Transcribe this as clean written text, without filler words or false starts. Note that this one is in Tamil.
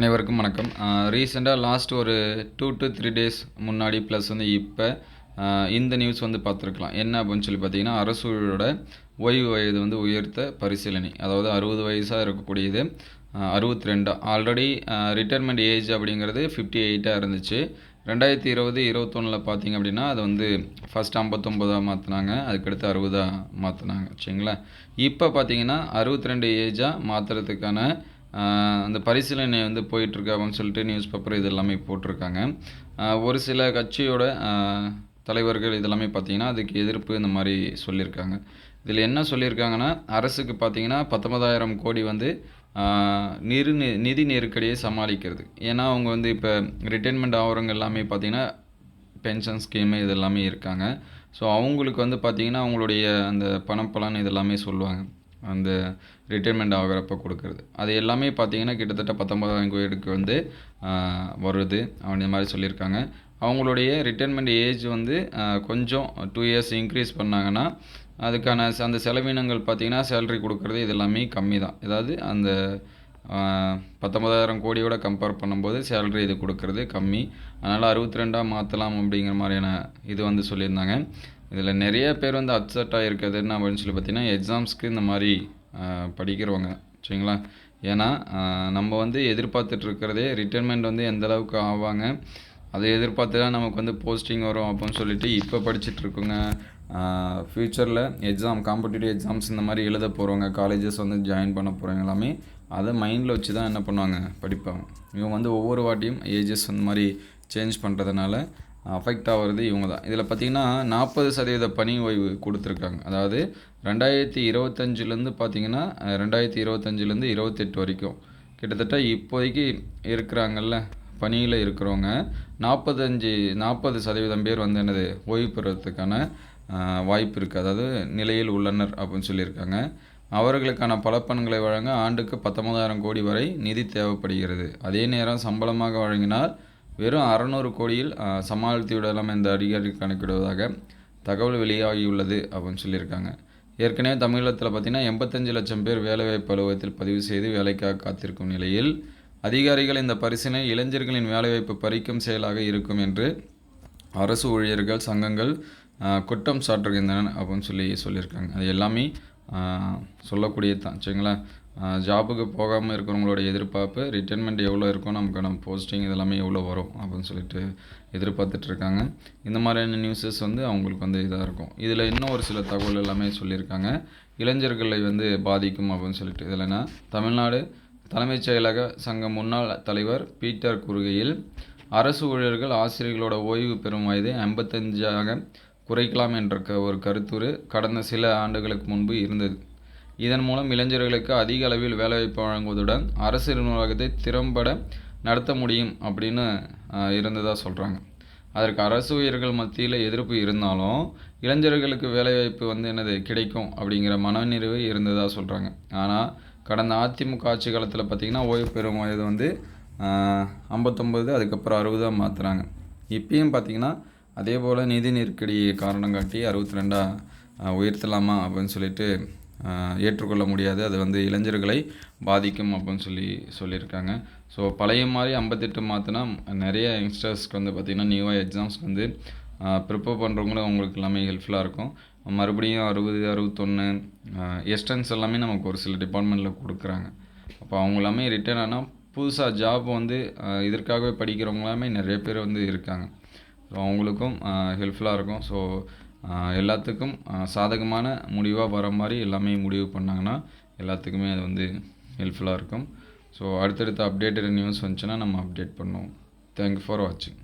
அனைவருக்கும் வணக்கம். ரீசெண்டாக லாஸ்ட் ஒரு 2 to 3 டேஸ் முன்னாடி ப்ளஸ் வந்து இப்போ இந்த நியூஸ் வந்து பார்த்துருக்கலாம். என்ன அப்படின்னு சொல்லி பார்த்தீங்கன்னா, அரசோட ஓய்வு வயது வந்து உயர்த்த பரிசீலனை. அதாவது 60 வயசாக இருக்கக்கூடியது 62. ஆல்ரெடி ரிட்டையர்மெண்ட் ஏஜ் அப்படிங்கிறது 58 இருந்துச்சு. 2020, 21 பார்த்தீங்க அப்படின்னா அது வந்து ஃபஸ்ட் 59 மாற்றினாங்க, அதுக்கடுத்து 60 மாற்றினாங்க. சரிங்களா? இப்போ பார்த்தீங்கன்னா 62 ஏஜாக மாற்றுறதுக்கான அந்த பரிசீலனை வந்து போயிட்டுருக்கு அப்படின்னு சொல்லிட்டு நியூஸ் பேப்பர் இது எல்லாமே போட்டிருக்காங்க. ஒரு சில கட்சியோட தலைவர்கள் இதெல்லாமே பார்த்தீங்கன்னா அதுக்கு எதிர்ப்பு இந்த மாதிரி சொல்லியிருக்காங்க. இதில் என்ன சொல்லியிருக்காங்கன்னா, அரசுக்கு பார்த்தீங்கன்னா 19,000 கோடி வந்து நிதி நெருக்கடியை சமாளிக்கிறது. ஏன்னா அவங்க வந்து இப்போ ரிட்டைர்மெண்ட் ஆகிறவங்க எல்லாமே பார்த்தீங்கன்னா பென்ஷன் ஸ்கீமு இது எல்லாமே இருக்காங்க. ஸோ அவங்களுக்கு வந்து பார்த்திங்கன்னா அவங்களுடைய அந்த பணப்பலன் இதெல்லாமே சொல்லுவாங்க, அந்த ரிட்டைர்மெண்ட் ஆகிறப்ப கொடுக்குறது. அது எல்லாமே பார்த்திங்கன்னா கிட்டத்தட்ட 19,000 கோடிக்கு வந்து வருது அப்படின்ற மாதிரி சொல்லியிருக்காங்க. அவங்களுடைய ரிட்டைர்மெண்ட் ஏஜ் வந்து கொஞ்சம் 2 இயர்ஸ் இன்க்ரீஸ் பண்ணாங்கன்னா அதுக்கான அந்த செலவினங்கள் பார்த்திங்கன்னா சேலரி கொடுக்குறது இது எல்லாமே கம்மி தான். அதாவது அந்த 19,000 கோடியோட கம்பேர் பண்ணும்போது சேலரி இது கொடுக்குறது கம்மி. அதனால் 62 மாற்றலாம் அப்படிங்கிற மாதிரியான இது வந்து சொல்லியிருந்தாங்க. இதில் நிறைய பேர் வந்து அப்செட் ஆகிருக்கிறது என்ன அப்படின்னு சொல்லி பார்த்திங்கன்னா, எக்ஸாம்ஸ்க்கு இந்த மாதிரி படிக்கிறவங்க. சரிங்களா? ஏன்னா நம்ம வந்து எதிர்பார்த்துட்ருக்கிறதே ரிட்டைர்மெண்ட் வந்து எந்த அளவுக்கு ஆவாங்க, அதை எதிர்பார்த்து தான் நமக்கு வந்து போஸ்டிங் வரும் அப்படின்னு சொல்லிட்டு இப்போ படிச்சுட்ருக்குங்க. ஃப்யூச்சரில் காம்படிட்டிவ் எக்ஸாம்ஸ் இந்த மாதிரி எழுத போகிறவங்க, காலேஜஸ் வந்து ஜாயின் பண்ண போகிறவங்க எல்லாமே அதை மைண்டில் வச்சு தான் என்ன பண்ணுவாங்க, படிப்பாங்க. இவங்க வந்து ஒவ்வொரு வாட்டியும் ஏஜஸ் அந்த மாதிரி சேஞ்ச் பண்ணுறதுனால அஃபெக்ட் ஆகிறது இவங்க தான். இதில் பார்த்திங்கன்னா 40% பணி ஓய்வு கொடுத்துருக்காங்க. அதாவது 2025 பார்த்திங்கன்னா 2025 28 வரைக்கும் கிட்டத்தட்ட இப்போதைக்கு இருக்கிறாங்கல்ல பணியில் இருக்கிறவங்க 40% பேர் வந்து என்னது ஓய்வு பெறுவதற்கான வாய்ப்பு இருக்குது. அதாவது நிலையில் உள்ளனர் அப்படின்னு சொல்லியிருக்காங்க. அவர்களுக்கான பலப்பலன்களை வழங்க ஆண்டுக்கு 19,000 கோடி வரை நிதி தேவைப்படுகிறது. அதே நேரம் சம்பளமாக வழங்கினால் வெறும் 600 கோடியில் சமாளித்துவிடலாம் என்ற அதிகாரி கணக்கிடுவதாக தகவல் வெளியாகியுள்ளது அப்படின்னு சொல்லியிருக்காங்க. ஏற்கனவே தமிழகத்தில் பார்த்திங்கன்னா 85 லட்சம் பேர் வேலைவாய்ப்பு அலுவலகத்தில் பதிவு செய்து வேலைக்காக காத்திருக்கும் நிலையில் அதிகாரிகள் இந்த பரிசீலனை இளைஞர்களின் வேலைவாய்ப்பு பறிக்கும் செயலாக இருக்கும் என்று அரசு ஊழியர்கள் சங்கங்கள் குற்றம் சாட்டுகின்றன அப்படின்னு சொல்லியிருக்காங்க. அது எல்லாமே சொல்லக்கூடியது தான். சரிங்களா? ஜாபுக்கு போகாமல் இருக்கிறவங்களோட எதிர்பார்ப்பு ரிட்டைர்மெண்ட் எவ்வளோ இருக்கும், நமக்கான போஸ்டிங் இதெல்லாமே எவ்வளோ வரும் அப்படின்னு சொல்லிட்டு எதிர்பார்த்துட்ருக்காங்க. இந்த மாதிரியான நியூஸஸ் வந்து அவங்களுக்கு வந்து இதாக இருக்கும். இதில் இன்னும் ஒரு சில தகவல் எல்லாமே சொல்லியிருக்காங்க, இளைஞர்களை வந்து பாதிக்கும் அப்படின்னு சொல்லிட்டு. இதில்னா தமிழ்நாடு தலைமைச் செயலக சங்க முன்னாள் தலைவர் பீட்டர் கூறுகையில், அரசு ஊழியர்கள் ஆசிரியர்களோட ஓய்வு பெறும் வயதை 55 குறைக்கலாம் என்ற ஒரு கருத்துரு கடந்த சில ஆண்டுகளுக்கு முன்பு இருந்தது. இதன் மூலம் இளைஞர்களுக்கு அதிக அளவில் வேலைவாய்ப்பு வழங்குவதுடன் அரசு நிர்வாகத்தை திறம்பட நடத்த முடியும் அப்படின்னு இருந்ததாக சொல்கிறாங்க. அதற்கு அரசு ஊழியர்கள் மத்தியில் எதிர்ப்பு இருந்தாலும் இளைஞர்களுக்கு வேலைவாய்ப்பு வந்து என்னது கிடைக்கும் அப்படிங்கிற மனநிறைவு இருந்ததாக சொல்கிறாங்க. ஆனால் கடந்த அதிமுக ஆட்சி காலத்தில் பார்த்திங்கன்னா ஓய்வு பெறும் வயது வந்து 59, அதுக்கப்புறம் 60 மாற்றுறாங்க. இப்பயும் பார்த்திங்கன்னா அதே போல் நிதி நெருக்கடி காரணம் காட்டி 62 உயர்த்தலாமா அப்படின்னு சொல்லிட்டு ஏற்றுக்கொள்ள முடியாது. அது வந்து இளைஞர்களை பாதிக்கும் அப்படின்னு சொல்லியிருக்காங்க. ஸோ பழைய மாதிரி 58 மாற்றினா நிறைய யங்ஸ்டர்ஸ்க்கு வந்து பார்த்திங்கன்னா நியூவாக எக்ஸாம்ஸ்க்கு வந்து ப்ரிப்பேர் பண்ணுறவங்களும் அவங்களுக்கு எல்லாமே ஹெல்ப்ஃபுல்லாக இருக்கும். மறுபடியும் 60, 61 எஸ்டன்ஸ் எல்லாமே நமக்கு ஒரு சில டிபார்ட்மெண்ட்டில் கொடுக்குறாங்க. அப்போ அவங்க எல்லாமே ரிட்டர்ன் ஆனால் புதுசாக ஜாப் வந்து இதற்காகவே படிக்கிறவங்க எல்லாமே நிறைய பேர் வந்து இருக்காங்க. ஸோ அவங்களுக்கும் ஹெல்ப்ஃபுல்லாக இருக்கும். ஸோ எல்லாத்துக்கும் சாதகமான முடிவாக வர மாதிரி எல்லாமே முடிவு பண்ணாங்கன்னா எல்லாத்துக்குமே அது வந்து ஹெல்ப்ஃபுல்லாக இருக்கும். ஸோ அடுத்தடுத்த அப்டேட்டட் நியூஸ் வந்துச்சுன்னா நம்ம அப்டேட் பண்ணுவோம். தேங்க்யூ ஃபார் வாட்சிங்.